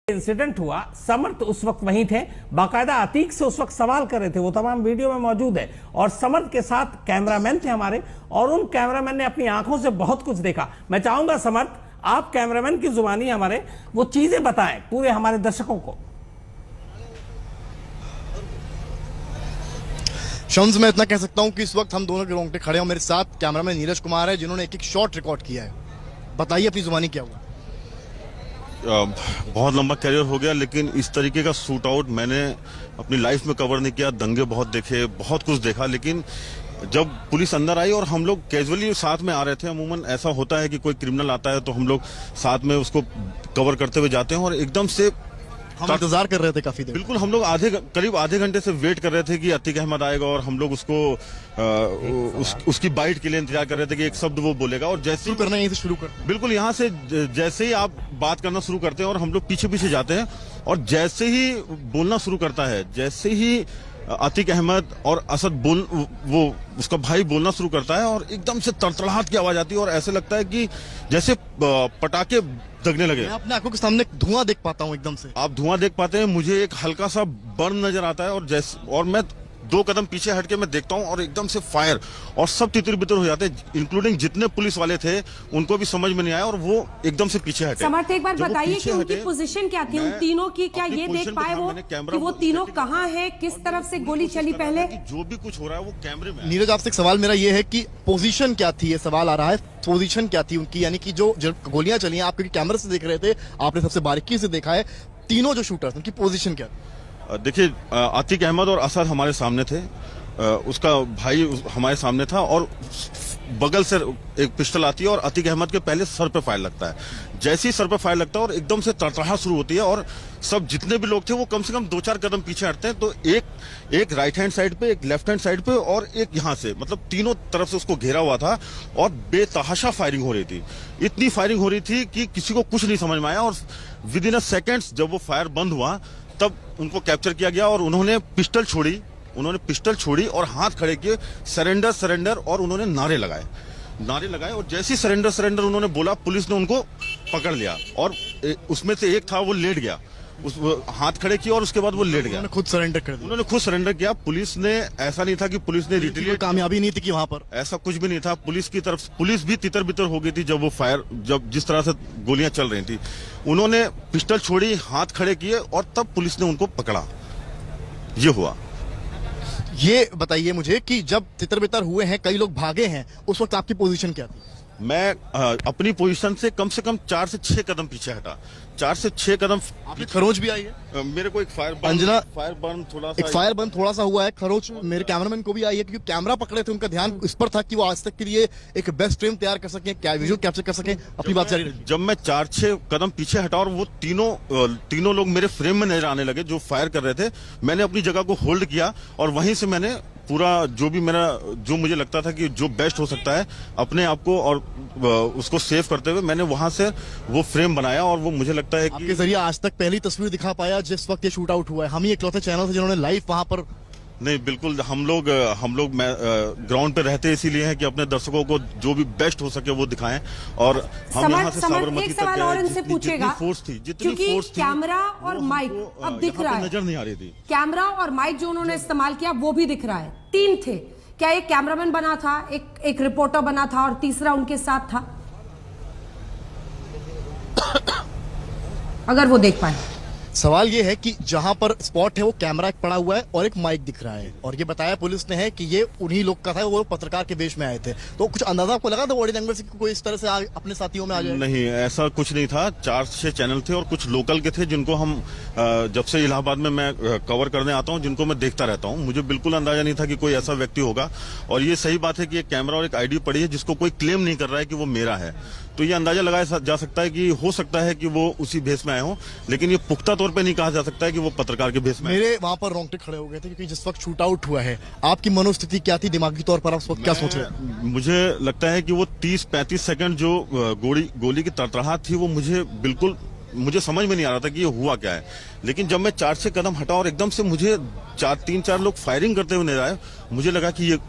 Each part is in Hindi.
इंसिडेंट हुआ, समर्थ उस वक्त वहीं थे, बाकायदा अतीक से उस वक्त सवाल कर रहे थे, वो तमाम वीडियो में मौजूद है। और समर्थ के साथ कैमरामैन थे हमारे, और उन कैमरामैन ने अपनी आंखों से बहुत कुछ देखा। मैं चाहूंगा समर्थ, आप कैमरामैन की जुबानी हमारे वो चीजें बताएं पूरे हमारे दर्शकों को। शम्स, मैं इतना कह सकता हूं कि इस वक्त हम दोनों के रोंगटे खड़े हैं। मेरे साथ कैमरामैन नीरज कुमार है, जिन्होंने एक एक शॉट रिकॉर्ड किया है। बताइए अपनी जुबानी क्या हुआ। बहुत लंबा करियर हो गया, लेकिन इस तरीके का शूट आउट मैंने अपनी लाइफ में कवर नहीं किया। दंगे बहुत देखे, बहुत कुछ देखा, लेकिन जब पुलिस अंदर आई और हम लोग कैजुअली साथ में आ रहे थे, अमूमन ऐसा होता है कि कोई क्रिमिनल आता है तो हम लोग साथ में उसको कवर करते हुए जाते हैं, और एकदम से हम इंतजार कर रहे थे काफी देर। बिल्कुल, हम लोग करीब आधे घंटे से वेट कर रहे थे कि अतीक अहमद आएगा, और हम लोग उसको उसकी बाइट के लिए इंतजार कर रहे थे कि एक शब्द वो बोलेगा। और जैसे करना यहीं से शुरू कर, बिल्कुल यहाँ से जैसे ही आप बात करना शुरू करते हैं और हम लोग पीछे पीछे जाते हैं, और जैसे ही बोलना शुरू करता है, जैसे ही अतीक अहमद और असद वो उसका भाई बोलना शुरू करता है, और एकदम से तड़तड़ाहट की आवाज आती है, और ऐसे लगता है कि जैसे पटाखे दगने लगे। मैं अपने आंखों के सामने धुआं देख पाता हूँ। एकदम से आप धुआं देख पाते हैं, मुझे एक हल्का सा बर्न नजर आता है, और मैं 2 कदम पीछे हटके मैं देखता हूं, और एकदम से फायर, और सब तितर बितर हो जाते हैं, इंक्लूडिंग जितने पुलिस वाले थे, उनको भी समझ में नहीं आया, और वो एकदम से पीछे हटे। समर्थ, एक बार बताइए कि उनकी पोजीशन क्या थी, उन तीनों की? क्या ये देख पाए वो कि वो तीनों कहां हैं, किस तरफ से गोली चली? पहले जो भी कुछ हो रहा है वो कैमरे में। नीरज, आपसे एक सवाल मेरा ये है कि पोजीशन क्या थी? ये सवाल आ रहा है, पोजीशन क्या थी उनकी, यानी कि जो गोलियां चली हैं, आप क्योंकि कैमरे से देख रहे थे, आपने सबसे बारीकी से देखा है, तीनों जो शूटर्स, उनकी पोजीशन क्या थी? देखिए, अतीक अहमद और असद हमारे सामने थे, उसका भाई हमारे सामने था, और बगल से एक पिस्टल आती है, और अतीक अहमद के पहले सर पे फायर लगता है। जैसे ही सर पे फायर लगता है और एकदम से तड़तड़ाहट शुरू होती है, और सब जितने भी लोग थे वो कम से कम 2-4 कदम पीछे हटते हैं, तो एक राइट हैंड साइड पे, एक लेफ्ट हैंड साइड पे, और एक यहाँ से, मतलब तीनों तरफ से उसको घेरा हुआ था, और बेतहाशा फायरिंग हो रही थी। इतनी फायरिंग हो रही थी कि किसी को कुछ नहीं समझ में आया, और विद इन अ सेकेंड्स जब वो फायर बंद हुआ, तब उनको कैप्चर किया गया, और उन्होंने पिस्टल छोड़ी और हाथ खड़े किए, सरेंडर सरेंडर, और उन्होंने नारे लगाए, और जैसे ही सरेंडर उन्होंने बोला, पुलिस ने उनको पकड़ लिया, और उसमें से एक था वो लेट गया, हाथ खड़े किए, और उसके बाद वो लेट गया। उन्होंने खुद सरेंडर किया। पुलिस ने, ऐसा नहीं था कि पुलिस ने रिटेलिएट, कामयाबी नहीं थी कि वहां पर ऐसा कुछ भी नहीं था। पुलिस भी तितर बितर हो गई थी जब जिस तरह से गोलियां चल रही थी। उन्होंने पिस्टल छोड़ी, हाथ खड़े किए, और तब पुलिस ने उनको पकड़ा। ये हुआ। ये बताइए मुझे कि जब तितर बितर हुए हैं, कई लोग भागे हैं, उस वक्त आपकी पोजीशन क्या थी? मैं अपनी पोजीशन से कम 4 से 6 कदम पीछे हटा। 4 से 6 कदम। आपकी खरोच भी आई है? मेरे को एक फायर बर्न थोड़ा सा हुआ है। खरोच मेरे कैमरामैन को भी आई है, क्योंकि कैमरा पकड़े थे, उनका ध्यान इस पर था कि वो आज तक के लिए एक बेस्ट फ्रेम तैयार कर सकें, विजुअल कैप्चर कर सकें। अपनी बात जारी रखिए। जब मैं 4-6 कदम पीछे हटा और वो तीनों लोग मेरे फ्रेम में नजर आने लगे जो फायर कर रहे थे, मैंने अपनी जगह को होल्ड किया, और वहीं से मैंने पूरा जो मुझे लगता था कि जो बेस्ट हो सकता है अपने आप को और उसको सेव करते हुए, मैंने वहां से वो फ्रेम बनाया, और वो मुझे लगता है कि आपके जरिए आज तक पहली तस्वीर दिखा पाया जिस वक्त ये शूट आउट हुआ है। हम ही इकलौते चैनल थे जिन्होंने लाइव वहां पर। नहीं, बिल्कुल, हम लोग ग्राउंड पे रहते इसीलिए हैं कि अपने दर्शकों को जो भी बेस्ट हो सके वो दिखाएं, और हम यहाँ से साबरमती तक सवाल और इनसे पूछेगा, जितनी फोर्स थी, कैमरा और माइक अब दिख रहा है, नजर नहीं आ रही थी। कैमरा और माइक जो उन्होंने इस्तेमाल किया वो भी दिख रहा है। 3 थे, क्या एक कैमरामैन बना था, एक रिपोर्टर बना था, और तीसरा उनके साथ था? अगर वो देख पाए। सवाल ये है कि जहां पर स्पॉट है वो कैमरा एक पड़ा हुआ है और एक माइक दिख रहा है, और ये बताया पुलिस ने है कि ये उन्हीं लोग का था, वो पत्रकार के वेश में आए थे। तो कुछ अंदाजा आपको लगा था बॉडी लैंग्वेज से कोई इस तरह से अपने साथियों में आ जाए? नहीं, ऐसा कुछ नहीं था। 4-6 चैनल थे, और कुछ लोकल के थे जिनको हम जब से इलाहाबाद में मैं कवर करने आता हूं, जिनको मैं देखता रहता हूं। मुझे बिल्कुल अंदाजा नहीं था कि कोई ऐसा व्यक्ति होगा, और ये सही बात है कि एक कैमरा और एक आईडी पड़ी है जिसको कोई क्लेम नहीं कर रहा है कि वो मेरा है, तो ये अंदाजा लगाया जा सकता है कि हो सकता है कि वो उसी भेष में आए हों, लेकिन ये पुख्ता तौर पे नहीं कहा जा सकता है कि वो पत्रकार के भेष में। मेरे वहां पर रोंगटे खड़े हो गए थे, क्योंकि जिस वक्त शूट आउट हुआ है, आपकी मनोस्थिति क्या थी दिमागी तौर पर? आप उस वक्त क्या सोच रहे थे? मुझे लगता है कि वो 30-35 सेकंड जो गोली की तड़तड़ाहट थी, वो मुझे समझ में नहीं आ रहा था कि ये हुआ क्या है। लेकिन जब मैं 4-6 कदम हटा और एकदम से मुझे 3-4 लोग फायरिंग करते हुए नजर आए, मुझे लगा कि ये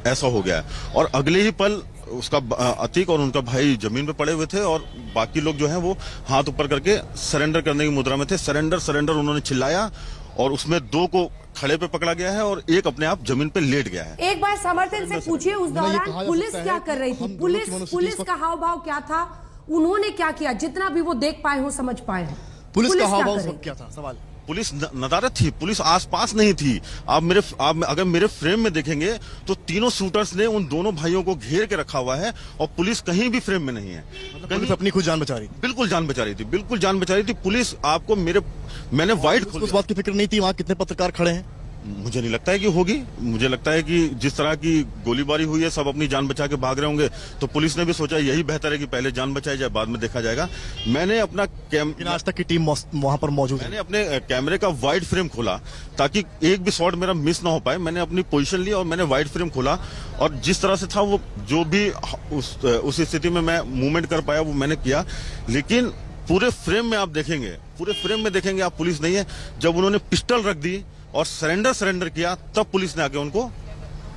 ऐसा हो गया है, और अगले ही पल उसका अतीक और उनका भाई जमीन पे पड़े हुए थे और बाकी लोग जो हैं वो हाथ ऊपर करके सरेंडर करने की मुद्रा में थे। सरेंडर सरेंडर उन्होंने चिल्लाया और उसमें 2 को खड़े पे पकड़ा गया है और एक अपने आप जमीन पे लेट गया है। एक बार समर्थन से पूछिए उस मतलब ये दौरान कहा जा पुलिस सकता है क्या कि कर रही थी, हम दोनों की मनोस्थिति पुलिस इस का हाव भाव क्या था, उन्होंने क्या किया, जितना भी वो देख पाए हो, समझ पाए हो, पुलिस का क्या हाव भाव कर रही सब क्या था सवाल? पुलिस नदारत थी, पुलिस आसपास नहीं थी। आप अगर मेरे फ्रेम में देखेंगे तो तीनों शूटर्स ने उन दोनों भाइयों को घेर के रखा हुआ है और पुलिस कहीं भी फ्रेम में नहीं है। पुलिस अपनी खुद जान बचा रही थी। बिल्कुल जान बचा रही थी, बिल्कुल जान बचा रही थी पुलिस। आपको मैंने वाइट खोल उस बात की फिक्र नहीं थी वहाँ कितने पत्रकार खड़े हैं? मुझे नहीं लगता है कि होगी। मुझे लगता है कि जिस तरह की गोलीबारी हुई है सब अपनी जान बचा के भाग रहे होंगे, तो पुलिस ने भी सोचा यही बेहतर है कि पहले जान बचाई जाए, बाद में देखा जाएगा। मैंने अपना लेकिन आज तक की टीम वहाँ पर मौजूद है। मैंने अपने कैमरे का वाइड फ्रेम खोला ताकि एक भी शॉट मेरा मिस ना हो पाए। मैंने अपनी पोजीशन ली और मैंने वाइड फ्रेम खोला और जिस तरह से था वो जो भी उस स्थिति में मैं मूवमेंट कर पाया वो मैंने किया। लेकिन पूरे फ्रेम में आप देखेंगे, पूरे फ्रेम में देखेंगे आप, पुलिस नहीं है। जब उन्होंने पिस्टल रख दी और सरेंडर किया तब पुलिस ने आके उनको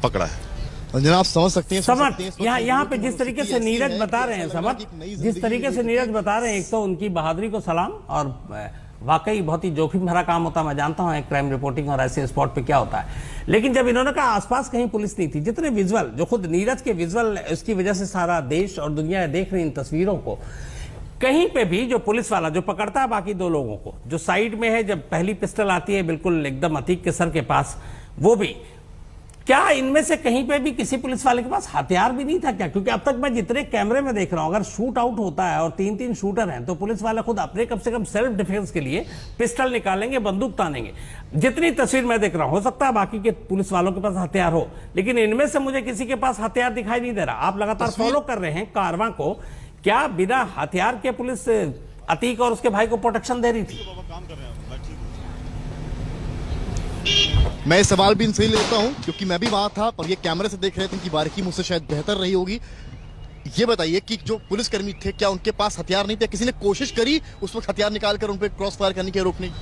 पकड़ा है। जनाब समझ सकते हैं समर्थ, यहाँ पे जिस तरीके से नीरज बता रहे हैं, समर्थ जिस तरीके से नीरज बता रहे हैं, एक तो उनकी बहादुरी को सलाम, और वाकई बहुत ही जोखिम भरा काम होता है। मैं जानता हूँ एक क्राइम रिपोर्टिंग और ऐसे स्पॉट पे क्या होता है, लेकिन जब इन्होंने कहा आसपास कहीं पुलिस नहीं थी, जितने विजुअल जो खुद नीरज के विजुअल, उसकी वजह से सारा देश और दुनिया देख रही इन तस्वीरों को, कहीं पे भी जो पुलिस वाला जो पकड़ता है बाकी 2 लोगों को, जो साइड में है, जब पहली पिस्टल आती है बिल्कुल एकदम अतीक के सर के पास, वो भी क्या इनमें से कहीं पे भी किसी पुलिस वाले के पास हथियार भी नहीं था क्या? क्योंकि अब तक मैं जितने कैमरे में देख रहा हूं, अगर शूट आउट होता है और 3-3 शूटर हैं तो पुलिस वाले खुद अपने कम से कम सेल्फ डिफेंस के लिए पिस्टल निकालेंगे, बंदूक तानेंगे। जितनी तस्वीर मैं देख रहा हूं, हो सकता है बाकी के पुलिस वालों के पास हथियार हो, लेकिन इनमें से मुझे किसी के पास हथियार दिखाई नहीं दे रहा। आप लगातार फॉलो कर रहे हैं कारवां को, क्या बिना हथियार के पुलिस अतीक और उसके भाई को प्रोटेक्शन दे रही थी? मैं इस सवाल भी इनसे ही लेता हूं क्योंकि मैं भी वहां था और ये कैमरे से देख रहे थे, इनकी बारीकी मुझसे शायद बेहतर रही होगी। ये बताइए कि जो पुलिसकर्मी थे, क्या उनके पास हथियार नहीं थे? किसी ने कोशिश करी उस वक्त हथियार निकालकर उन पर क्रॉस फायर करने की, रोकने की?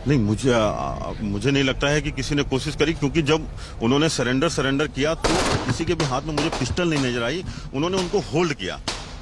नहीं, मुझे नहीं लगता है कि किसी ने कोशिश करी, क्योंकि जब उन्होंने सरेंडर किया तो किसी के भी हाथ में मुझे पिस्टल नहीं नजर आई। उन्होंने उनको होल्ड किया,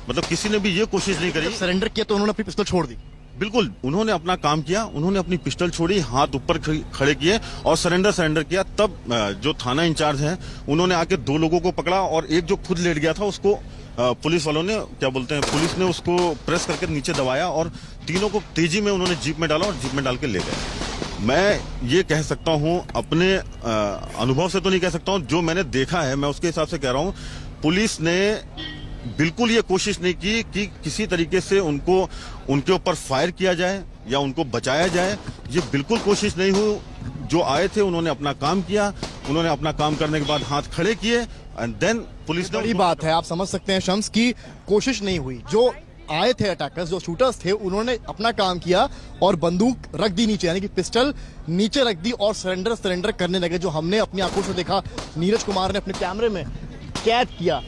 मतलब किसी ने भी ये कोशिश नहीं करी। सरेंडर किया तो उन्होंने अपनी पिस्टल छोड़ दी? बिल्कुल, उन्होंने अपना काम किया, उन्होंने अपनी पिस्टल छोड़ी, हाथ ऊपर खड़े किए और सरेंडर किया। तब जो थाना इंचार्ज हैं उन्होंने आके 2 लोगों को पकड़ा और एक जो खुद लेट गया था उसको पुलिस वालों ने, क्या बोलते हैं, पुलिस ने उसको प्रेस करके नीचे दबाया और तीनों को तेजी में उन्होंने जीप में डाला और जीप में डाल के ले गए। मैं ये कह सकता हूँ, अपने अनुभव से तो नहीं कह सकता हूँ, जो मैंने देखा है मैं उसके हिसाब से कह रहा हूँ। पुलिस ने बिल्कुल ये कोशिश नहीं की कि किसी तरीके से उनके ऊपर फायर किया जाए या उनको बचाया जाए। ये बिल्कुल कोशिश नहीं हुई। जो आए थे उन्होंने अपना काम किया, उन्होंने अपना काम करने के बाद हाथ खड़े किए एंड देन पुलिस ने। बड़ी बात है, आप समझ सकते हैं शम्स की कोशिश नहीं हुई। जो आए थे अटैकर्स, जो शूटर्स थे, उन्होंने अपना काम किया और बंदूक रख दी नीचे, यानी कि पिस्टल नीचे रख दी और सरेंडर करने लगे, जो हमने अपनी आंखों से देखा, नीरज कुमार ने अपने कैमरे में कैद किया।